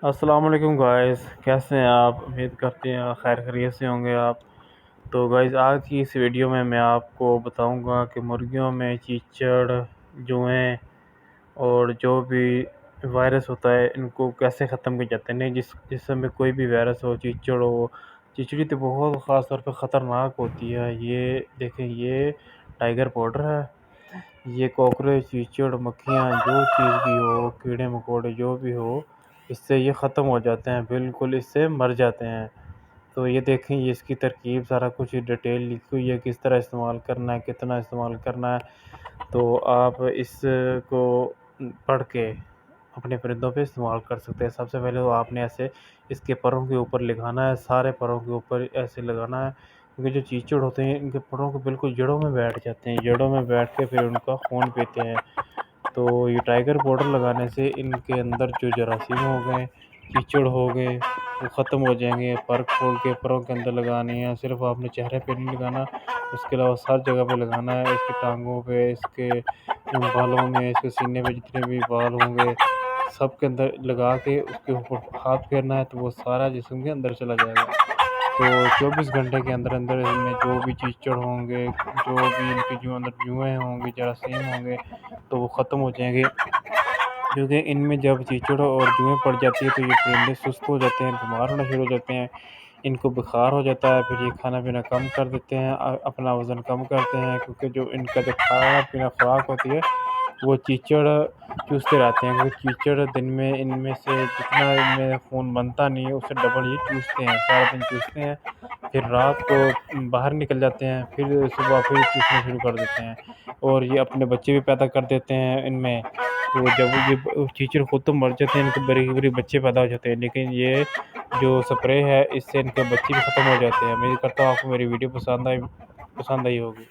السلام علیکم گائز، کیسے ہیں آپ؟ امید کرتے ہیں خیر خیریت سے ہوں گے آپ۔ تو گائز آج کی اس ویڈیو میں آپ کو بتاؤں گا کہ مرغیوں میں چیچڑ، جوئیں اور جو بھی وائرس ہوتا ہے ان کو کیسے ختم کیا جاتے ہیں۔ نہیں جسم میں کوئی بھی وائرس ہو، چیچڑ ہو، چیچڑی تو بہت خاص طور پہ خطرناک ہوتی ہے۔ یہ دیکھیں، یہ ٹائیگر پاؤڈر ہے، یہ کوکروچ، چیچڑ، مکھیاں، جو چیز بھی ہو، کیڑے مکوڑے جو بھی ہو، اس سے یہ ختم ہو جاتے ہیں، بالکل اس سے مر جاتے ہیں۔ تو یہ دیکھیں، یہ اس کی ترکیب سارا کچھ ڈیٹیل لکھی ہوئی ہے، کس طرح استعمال کرنا ہے، کتنا استعمال کرنا ہے۔ تو آپ اس کو پڑھ کے اپنے پرندوں پہ استعمال کر سکتے ہیں۔ سب سے پہلے تو آپ نے ایسے اس کے پروں کے اوپر لگانا ہے، سارے پروں کے اوپر ایسے لگانا ہے، کیونکہ جو چیچڑ ہوتے ہیں ان کے پروں کے بالکل جڑوں میں بیٹھ جاتے ہیں، جڑوں میں بیٹھ کے پھر ان کا خون پیتے ہیں۔ تو یہ ٹائیگر پاؤڈر لگانے سے ان کے اندر جو جراثیم ہو گئے، چیچڑ ہو گئے، وہ ختم ہو جائیں گے۔ پر کھول کے پروں کے اندر لگانی ہے، صرف آپ نے چہرے پہ نہیں لگانا، اس کے علاوہ ہر جگہ پہ لگانا ہے، اس کی ٹانگوں پہ، اس کے بالوں میں، اس کے سینے پہ جتنے بھی بال ہوں گے سب کے اندر لگا کے اس کے اوپر ہاتھ پھیرنا ہے، تو وہ سارا جسم کے اندر چلا جائے گا۔ تو 24 گھنٹے کے اندر اندر ان میں جو بھی چیچڑ ہوں گے، جو بھی ان کے جو اندر جوئیں ہوں گے، جراثیم ہوں گے، تو وہ ختم ہو جائیں گے۔ کیونکہ ان میں جب چیچڑ اور جوئیں پڑ جاتی ہے تو یہ پرندے سست ہو جاتے ہیں، بیمار ہونا شروع ہو جاتے ہیں، ان کو بخار ہو جاتا ہے، پھر یہ کھانا پینا کم کر دیتے ہیں، اپنا وزن کم کرتے ہیں، کیونکہ جو ان کا جو کھانا پینا خوراک ہوتی ہے وہ چیچڑ چوستے رہتے ہیں، کیونکہ چیچڑ دن میں ان میں سے جتنا ان میں خون بنتا نہیں ہے اس سے ڈبل یہ چوستے ہیں، سارا دن چوستے ہیں، پھر رات کو باہر نکل جاتے ہیں، پھر صبح پھر چوسنا شروع کر دیتے ہیں، اور یہ اپنے بچے بھی پیدا کر دیتے ہیں ان میں۔ تو جب یہ چیچڑ خود تو مر جاتے ہیں، ان کے بڑے بچے پیدا ہو جاتے ہیں، لیکن یہ جو سپرے ہے اس سے ان کے بچے بھی ختم ہو جاتے ہیں۔ امید کرتا ہوں آپ کو میری ویڈیو پسند آئی ہوگی۔